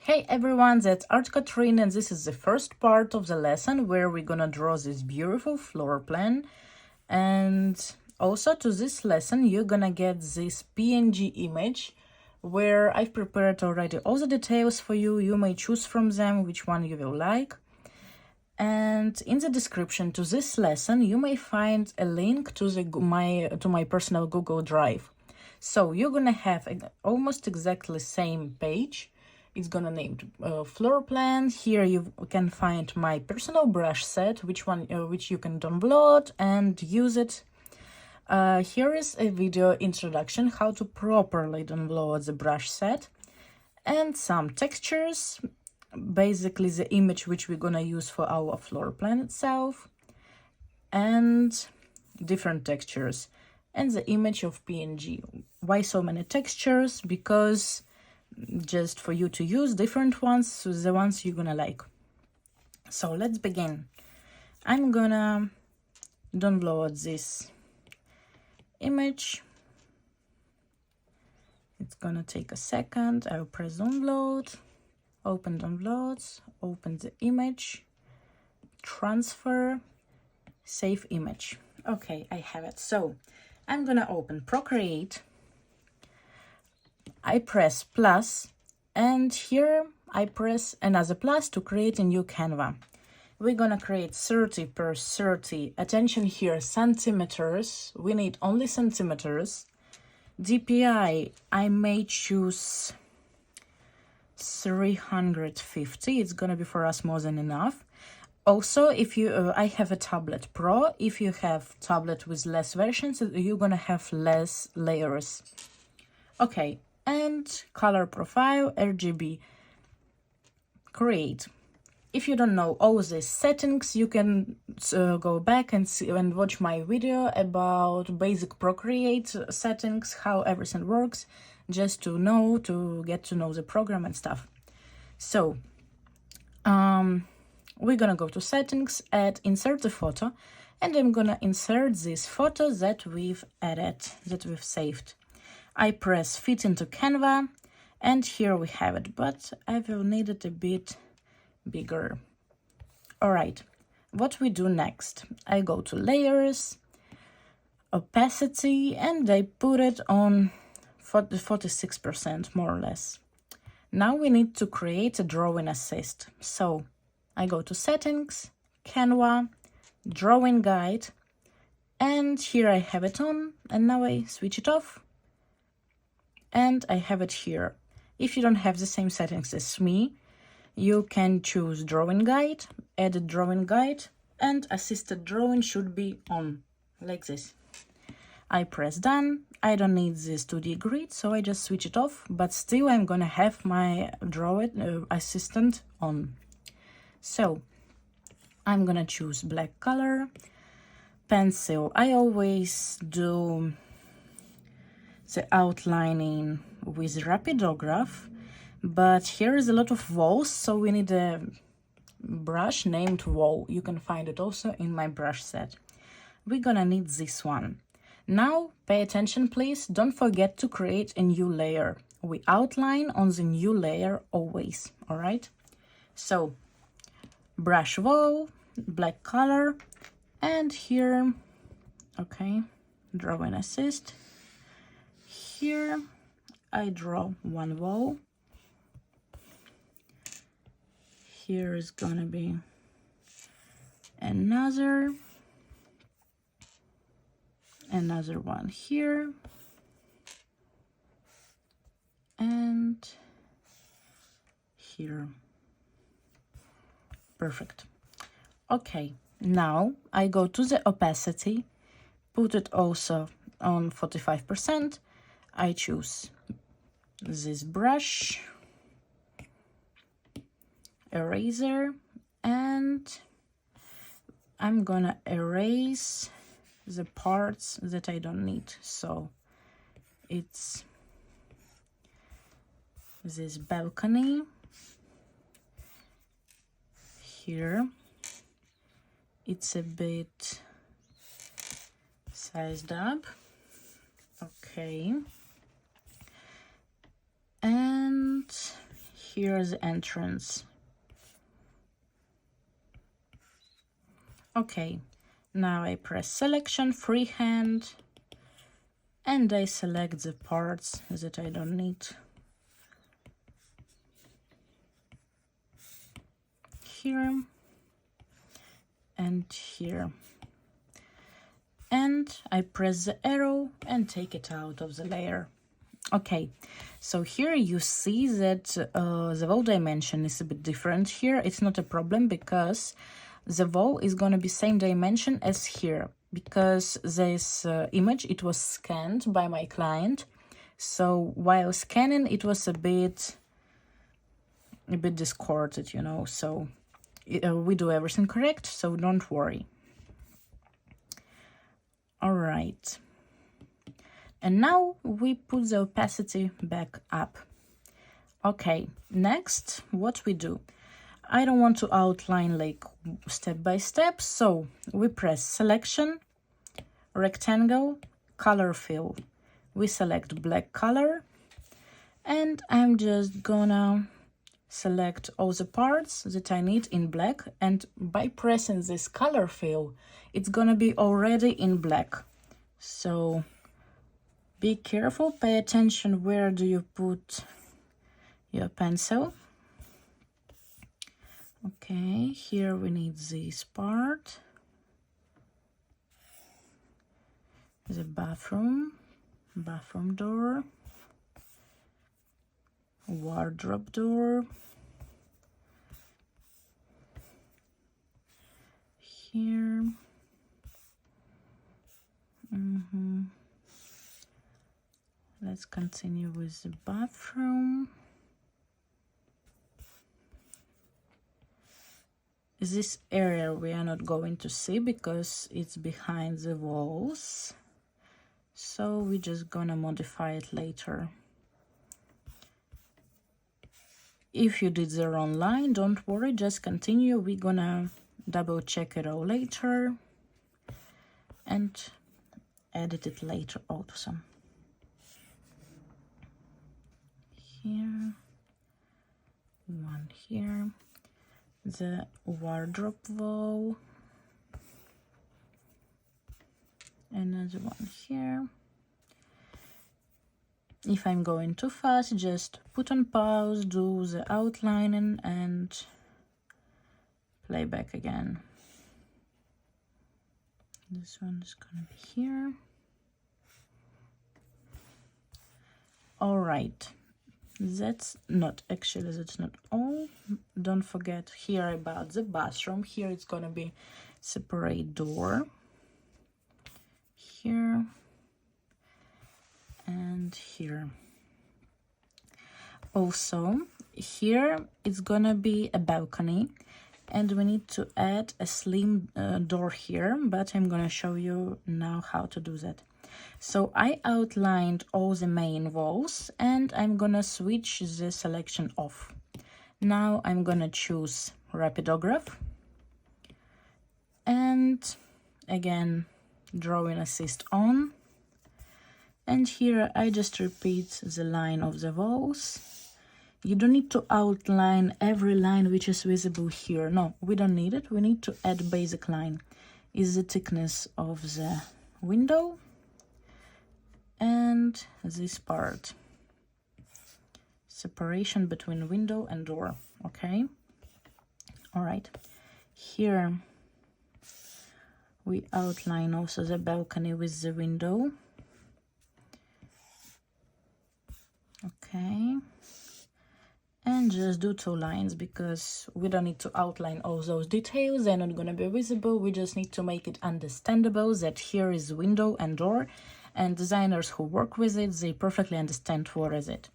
Hey everyone, that's Art Katrina, and this is the first part of the lesson where we're gonna draw this beautiful floor plan. And also to this lesson, you're gonna get this PNG image where I've prepared already all the details for you. You may choose from them which one you will like. And in the description to this lesson, you may find a link to my personal Google Drive. So you're gonna have almost exactly same page. It's gonna named floor plan. Here you can find my personal brush set, which you can download and use it. Here is a video introduction how to properly download the brush set and some textures, basically the image which we're gonna use for our floor plan itself, and different textures and the image of PNG. Why so many textures? Because just for you to use different ones, so the ones you're gonna like. So let's begin. I'm gonna download this image. It's gonna take a second. I'll press download, open downloads, open the image, transfer, save image. Okay, I have it. So I'm gonna open Procreate. I press plus, and here I press another plus to create a new Canva. We're gonna create 30 per 30. Attention here, centimeters. We need only centimeters. DPI, I may choose 350. It's gonna be for us more than enough. Also, if you, I have a tablet Pro. If you have tablet with less versions, you're gonna have less layers. Okay, and color profile, RGB. Create. If you don't know all these settings, you can go back and see and watch my video about basic Procreate settings, how everything works, just to get to know the program and stuff. So we're gonna go to settings, add insert the photo, and I'm gonna insert this photo that we've added, that we've saved. I press fit into Canva, and here we have it, but I will need it a bit bigger. All right, what we do next? I go to layers, opacity, and I put it on 46%, more or less. Now we need to create a drawing assist. So I go to settings, Canva, drawing guide, and here I have it on, and now I switch it off, and I have it here. If you don't have the same settings as me, you can choose drawing guide, edit drawing guide, and assisted drawing should be on, like this. I press done. I don't need this 2D grid, so I just switch it off, but still I'm gonna have my assistant on. So I'm gonna choose black color, pencil. I always do the outlining with Rapidograph, but here is a lot of walls, so we need a brush named wall. You can find it also in my brush set. We're gonna need this one. Now pay attention, please. Don't forget to create a new layer. We outline on the new layer always, all right? So brush wall, black color, and here, okay, drawing assist. Here I draw one wall. Here is gonna be another one here, and here. Perfect. Okay, now I go to the opacity, put it also on 45%. I choose this brush, eraser, and I'm gonna erase the parts that I don't need. So it's this balcony here. It's a bit sized up. Okay. And here's the entrance. Okay, now I press selection, freehand, and I select the parts that I don't need. Here and here. And I press the arrow and take it out of the layer. Okay, so here you see that the wall dimension is a bit different here. It's not a problem because the wall is going to be same dimension as here, because this image, it was scanned by my client. So while scanning, it was a bit distorted, you know, so we do everything correct, so don't worry. All right. And now we put the opacity back up. Okay, next, what we do? I don't want to outline like step by step, so we press selection, rectangle, color fill. We select black color, and I'm just gonna select all the parts that I need in black, and by pressing this color fill, it's gonna be already in black. So be careful, pay attention where do you put your pencil. Okay, here we need this part, the bathroom door, wardrobe door, here, let's continue with the bathroom. This area we are not going to see because it's behind the walls, so we're just gonna modify it later. If you did the wrong line, don't worry, just continue. We're gonna double check it all later and edit it later also. Here, one here, the wardrobe wall, another one here. If I'm going too fast, just put on pause, do the outlining and play back again. This one is gonna be here. All right, that's not all. Don't forget here about the bathroom. Here it's gonna be separate door, here and here. Also here it's gonna be a balcony, and we need to add a slim door here, but I'm gonna show you now how to do that. So I outlined all the main walls, and I'm gonna switch the selection off. Now I'm gonna choose Rapidograph, and again drawing assist on, and here I just repeat the line of the walls. You don't need to outline every line which is visible here. No, we don't need it. We need to add basic line. Is the thickness of the window and this part. Separation between window and door, okay? All right, here we outline also the balcony with the window. Okay, and just do 2 lines because we don't need to outline all those details. They're not going to be visible. We just need to make it understandable that here is window and door, and designers who work with it, they perfectly understand what is it.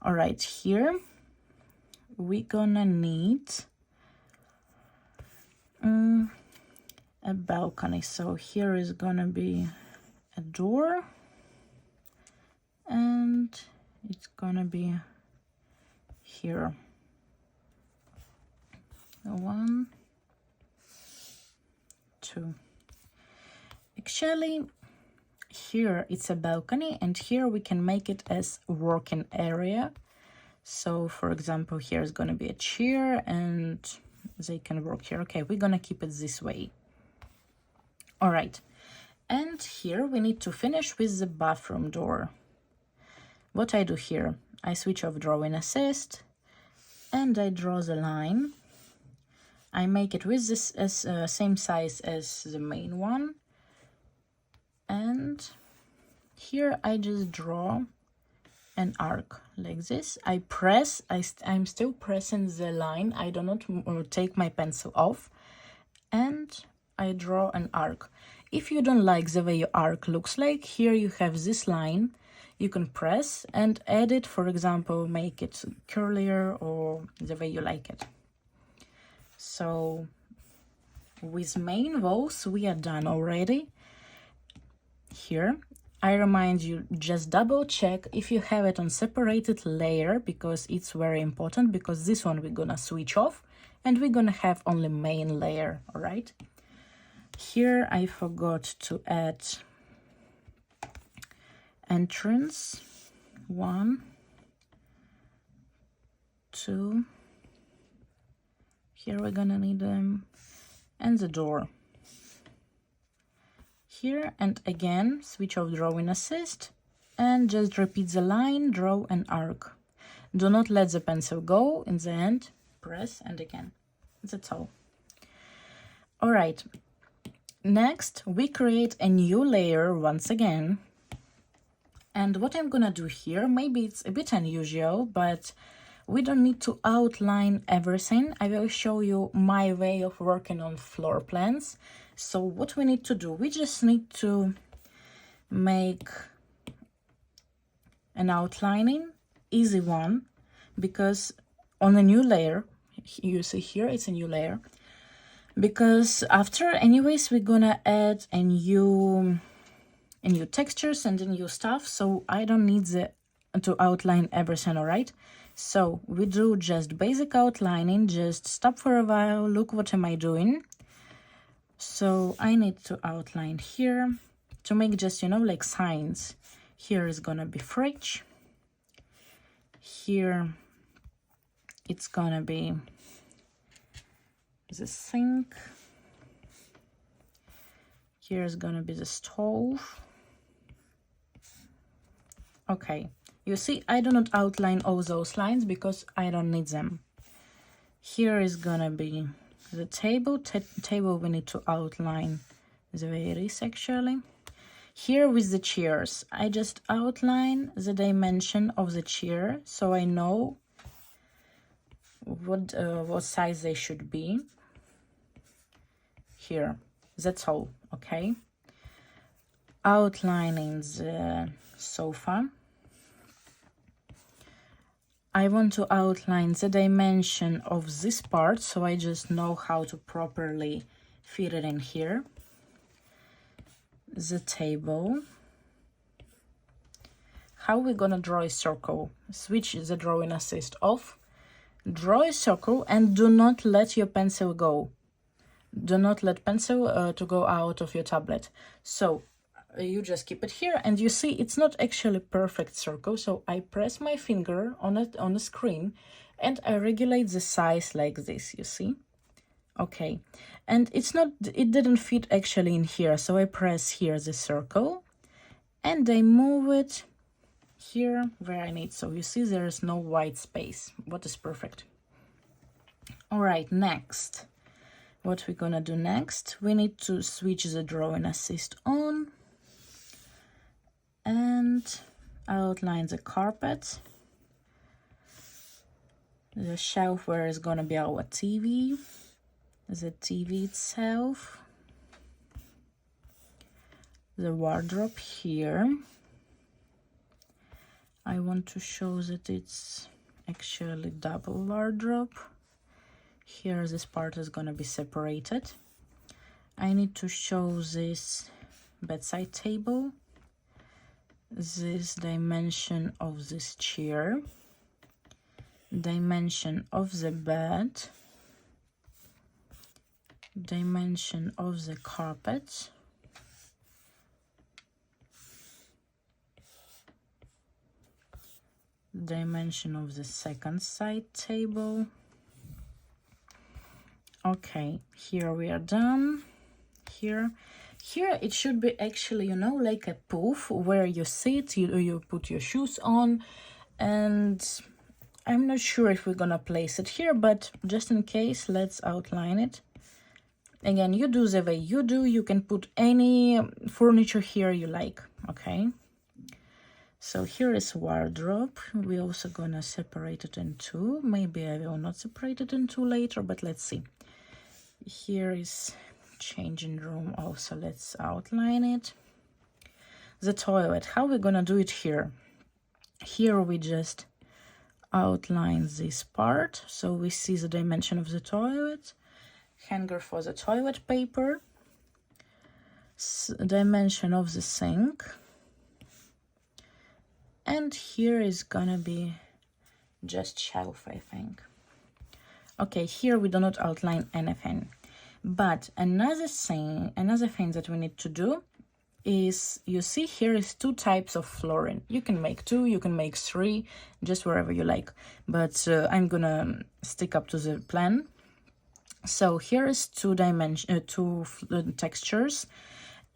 All right, here we're gonna need a balcony. So here is gonna be a door, and it's gonna be here. 1, 2. Actually, here it's a balcony, and here we can make it as working area. So for example, here is going to be a chair and they can work here. Okay, we're going to keep it this way. All right. And here we need to finish with the bathroom door. What I do here, I switch off drawing assist and I draw the line. I make it with this same size as the main one. And here I just draw an arc like this. I press, I'm still pressing the line. I do not take my pencil off. And I draw an arc. If you don't like the way your arc looks like, here you have this line. You can press and edit, for example, make it curlier or the way you like it. So with main walls, we are done already. Here, I remind you, just double check if you have it on separated layer, because it's very important, because this one we're gonna switch off and we're gonna have only main layer, all right? Here I forgot to add entrance, 1, 2, here we're gonna need them, and the door. Here, and again, switch off drawing assist, and just repeat the line, draw an arc. Do not let the pencil go. In the end, press, and again. That's all. All right. Next, we create a new layer once again. And what I'm gonna do here, maybe it's a bit unusual, but we don't need to outline everything. I will show you my way of working on floor plans. So what we need to do, we just need to make an outlining, easy one, because on a new layer, you see here, it's a new layer, because after, anyways, we're gonna add a new textures and a new stuff, so I don't need to outline everything, all right? So we do just basic outlining, just stop for a while, look what am I doing. So I need to outline here to make just, you know, like signs. Here is gonna be fridge. Here it's gonna be the sink. Here's gonna be the stove. Okay, you see, I do not outline all those lines because I don't need them. Here is gonna be the table. Table we need to outline the way it is actually. Here with the chairs, I just outline the dimension of the chair so I know what size they should be. Here, that's all, okay? Outlining the sofa. I want to outline the dimension of this part, so I just know how to properly fit it in here. The table. How we're gonna draw a circle? Switch the drawing assist off. Draw a circle and do not let your pencil go. Do not let pencil to go out of your tablet. So you just keep it here, and you see it's not actually perfect circle, so I press my finger on it on the screen and I regulate the size like this, you see? Okay, and it didn't fit actually in here, so I press here the circle and I move it here where I need. So you see there is no white space, what is perfect. All right, next, what we're gonna do next, we need to switch the drawing assist on and outline the carpet, the shelf where is gonna be our TV, the TV itself, the wardrobe here. I want to show that it's actually double wardrobe. Here this part is gonna be separated. I need to show this bedside table, this dimension of this chair, dimension of the bed, dimension of the carpet, dimension of the second side table. Okay, here we are done. Here it should be actually, you know, like a poof where you sit, you put your shoes on, and I'm not sure if we're gonna place it here, but just in case, let's outline it. Again, you do the way you do. You can put any furniture here you like, okay? So here is wardrobe. We're also gonna separate it in two. Maybe I will not separate it in two later, but let's see. Here is changing room also. Let's outline it. The toilet, how we're gonna do it here? Here we just outline this part, so we see the dimension of the toilet, hanger for the toilet paper, dimension of the sink, and here is gonna be just shelf, I think. Okay, here we do not outline anything, but another thing that we need to do is, you see here is two types of flooring. You can make two, you can make three, just wherever you like, but I'm gonna stick up to the plan. So here is two textures,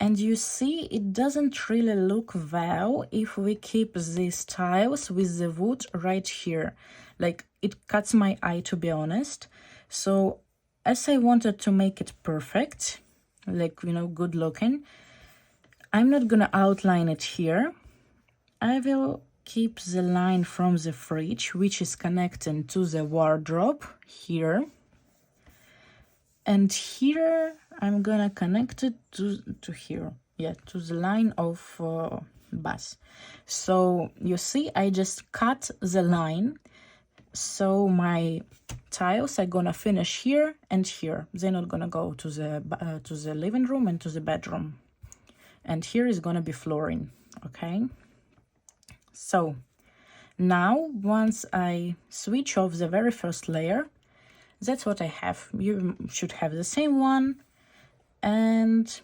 and you see it doesn't really look well if we keep these tiles with the wood right here. Like, it cuts my eye, to be honest. So as I wanted to make it perfect, like, you know, good looking, I'm not gonna outline it here. I will keep the line from the fridge, which is connecting to the wardrobe here. And here I'm gonna connect it to here. Yeah, to the line of bus. So you see, I just cut the line. So my tiles are gonna finish here and here. They're not gonna go to the living room and to the bedroom. And here is gonna be flooring, okay? So now, once I switch off the very first layer, that's what I have. You should have the same one. And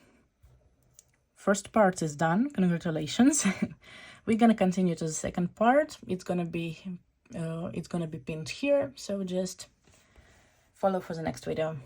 first part is done. Congratulations. We're gonna continue to the second part. It's gonna be pinned here. So just follow for the next video.